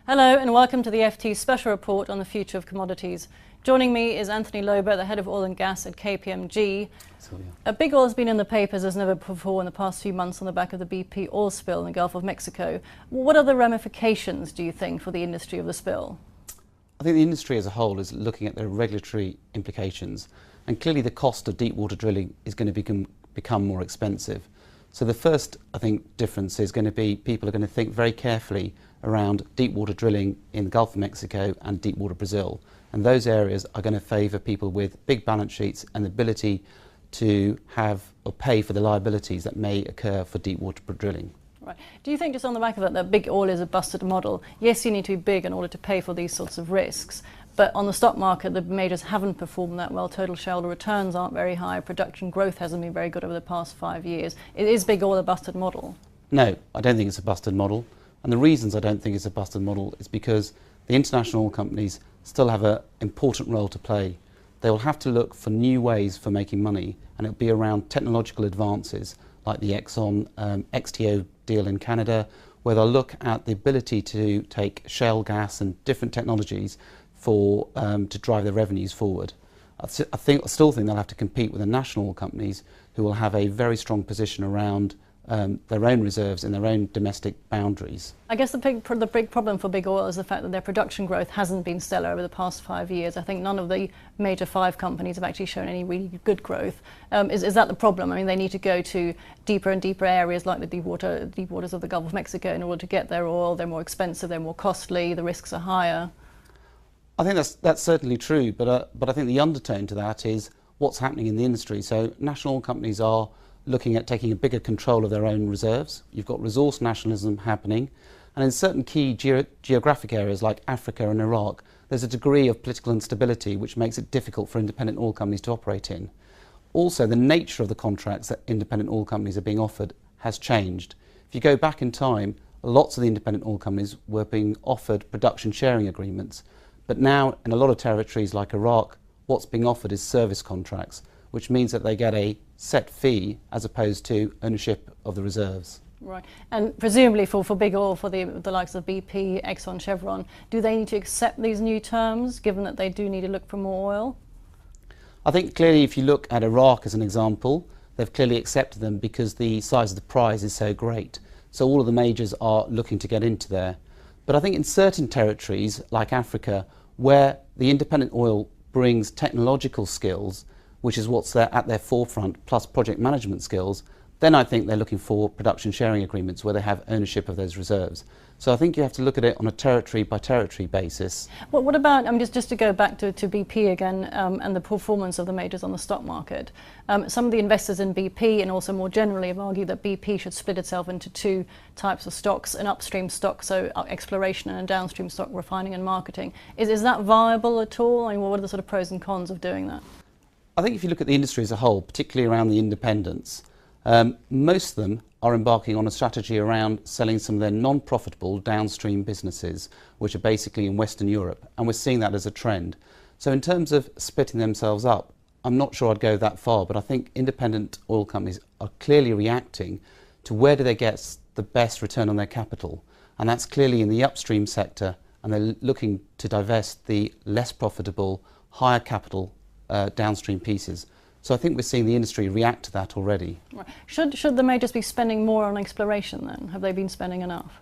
Hello and welcome to the FT's special report on the future of commodities. Joining me is Anthony Lober, the head of oil and gas at KPMG. Big oil has been in the papers as never before in the past few months on the back of the BP oil spill in the Gulf of Mexico. What are the ramifications, do you think, for the industry of the spill? I think the industry as a whole is looking at the regulatory implications, and clearly the cost of deep water drilling is going to become more expensive. So the first, I think, difference is going to be people are going to think very carefully around deep water drilling in the Gulf of Mexico and deep water Brazil. And those areas are going to favour people with big balance sheets and the ability to have or pay for the liabilities that may occur for deep water drilling. Right. Do you think, just on the back of that big oil is a busted model? Yes, you need to be big in order to pay for these sorts of risks. But on the stock market, the majors haven't performed that well. Total shareholder returns aren't very high. Production growth hasn't been very good over the past 5 years. Is big oil a busted model? No, I don't think it's a busted model. And the reasons I don't think it's a busted model is because the international oil companies still have an important role to play. They will have to look for new ways for making money, and it'll be around technological advances like the Exxon XTO deal in Canada, where they'll look at the ability to take shale gas and different technologies for to drive their revenues forward. I still think they'll have to compete with the national oil companies, who will have a very strong position around their own reserves in their own domestic boundaries. I guess the big problem for big oil is the fact that their production growth hasn't been stellar over the past 5 years. I think none of the major 5 companies have actually shown any really good growth. Is that the problem? I mean, they need to go to deeper and deeper areas like the deep waters of the Gulf of Mexico in order to get their oil. They're more expensive, they're more costly, the risks are higher. I think that's certainly true, but I think the undertone to that is what's happening in the industry. So national oil companies are looking at taking a bigger control of their own reserves. You've got resource nationalism happening, and in certain key geographic areas like Africa and Iraq, there's a degree of political instability which makes it difficult for independent oil companies to operate in. Also, the nature of the contracts that independent oil companies are being offered has changed. If you go back in time, lots of the independent oil companies were being offered production sharing agreements, but now in a lot of territories like Iraq, what's being offered is service contracts, which means that they get a set fee as opposed to ownership of the reserves. Right, and presumably for big oil, for the likes of BP, Exxon, Chevron, do they need to accept these new terms, given that they do need to look for more oil? I think clearly if you look at Iraq as an example, they've clearly accepted them because the size of the prize is so great. So all of the majors are looking to get into there. But I think in certain territories, like Africa, where the independent oil brings technological skills, which is what's at their forefront, plus project management skills, then I think they're looking for production sharing agreements where they have ownership of those reserves. So I think you have to look at it on a territory by territory basis. Well, what about, just to go back to BP again, and the performance of the majors on the stock market. Some of the investors in BP and also more generally have argued that BP should split itself into 2 types of stocks, an upstream stock, so exploration, and a downstream stock, refining and marketing. Is that viable at all? I mean, what are the sort of pros and cons of doing that? I think if you look at the industry as a whole, particularly around the independents, most of them are embarking on a strategy around selling some of their non-profitable downstream businesses, which are basically in Western Europe, and we're seeing that as a trend. So in terms of splitting themselves up, I'm not sure I'd go that far, but I think independent oil companies are clearly reacting to where do they get the best return on their capital, and that's clearly in the upstream sector, and they're looking to divest the less profitable, higher capital downstream pieces. So I think we're seeing the industry react to that already. Right. Should the majors be spending more on exploration then? Have they been spending enough?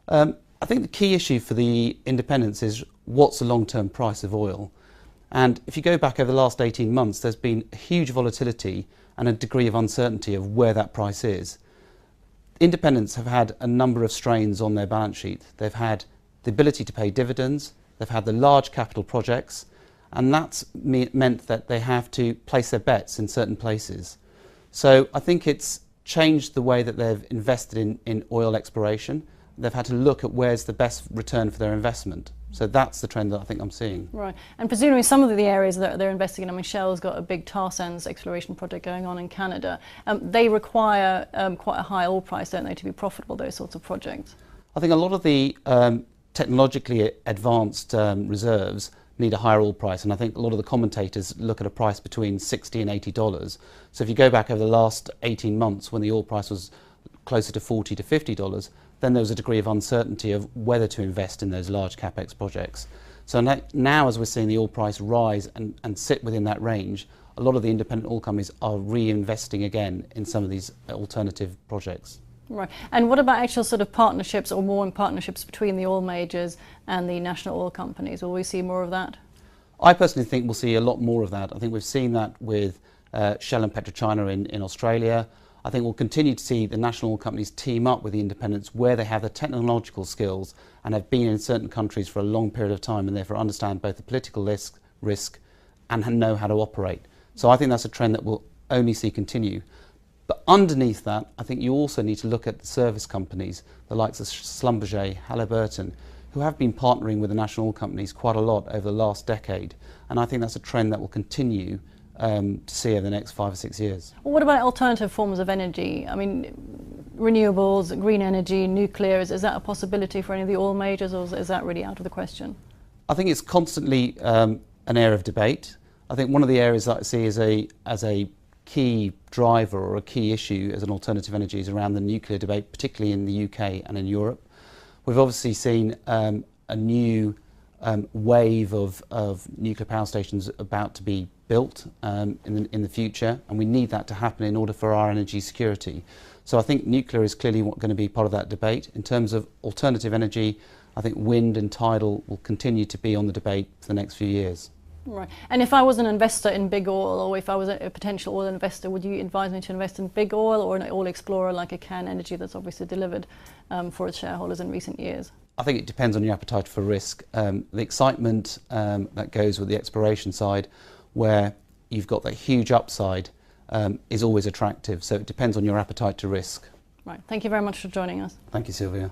I think the key issue for the independents is what's the long-term price of oil. And if you go back over the last 18 months, there's been a huge volatility and a degree of uncertainty of where that price is. Independents have had a number of strains on their balance sheet. They've had the ability to pay dividends, they've had the large capital projects, and that's meant that they have to place their bets in certain places. So I think it's changed the way that they've invested in oil exploration. They've had to look at where's the best return for their investment. So that's the trend that I think I'm seeing. Right, and presumably some of the areas that they're investing in, I mean, Shell's got a big tar sands exploration project going on in Canada. They require quite a high oil price, don't they, to be profitable, those sorts of projects? I think a lot of the technologically advanced reserves need a higher oil price, and I think a lot of the commentators look at a price between $60 and $80. So if you go back over the last 18 months when the oil price was closer to $40 to $50, then there was a degree of uncertainty of whether to invest in those large capex projects. So now as we're seeing the oil price rise and sit within that range, a lot of the independent oil companies are reinvesting again in some of these alternative projects. Right. And what about actual sort of partnerships or more in partnerships between the oil majors and the national oil companies? Will we see more of that? I personally think we'll see a lot more of that. I think we've seen that with Shell and PetroChina in Australia. I think we'll continue to see the national oil companies team up with the independents where they have the technological skills and have been in certain countries for a long period of time and therefore understand both the political risk and know how to operate. So I think that's a trend that we'll only see continue. But underneath that, I think you also need to look at the service companies, the likes of Schlumberger, Halliburton, who have been partnering with the national oil companies quite a lot over the last decade. And I think that's a trend that will continue to see over the next 5 or 6 years. Well, what about alternative forms of energy? I mean, renewables, green energy, nuclear, is that a possibility for any of the oil majors, or is that really out of the question? I think it's constantly an area of debate. I think one of the areas that I see as a key driver or a key issue as an alternative energy is around the nuclear debate, particularly in the UK and in Europe. We've obviously seen a new wave of nuclear power stations about to be built in the future, and we need that to happen in order for our energy security. So I think nuclear is clearly going to be part of that debate. In terms of alternative energy, I think wind and tidal will continue to be on the debate for the next few years. Right. And if I was an investor in big oil, or if I was a potential oil investor, would you advise me to invest in big oil or an oil explorer like a Can Energy that's obviously delivered for its shareholders in recent years? I think it depends on your appetite for risk. The excitement that goes with the exploration side, where you've got that huge upside, is always attractive. So it depends on your appetite to risk. Right. Thank you very much for joining us. Thank you, Sylvia.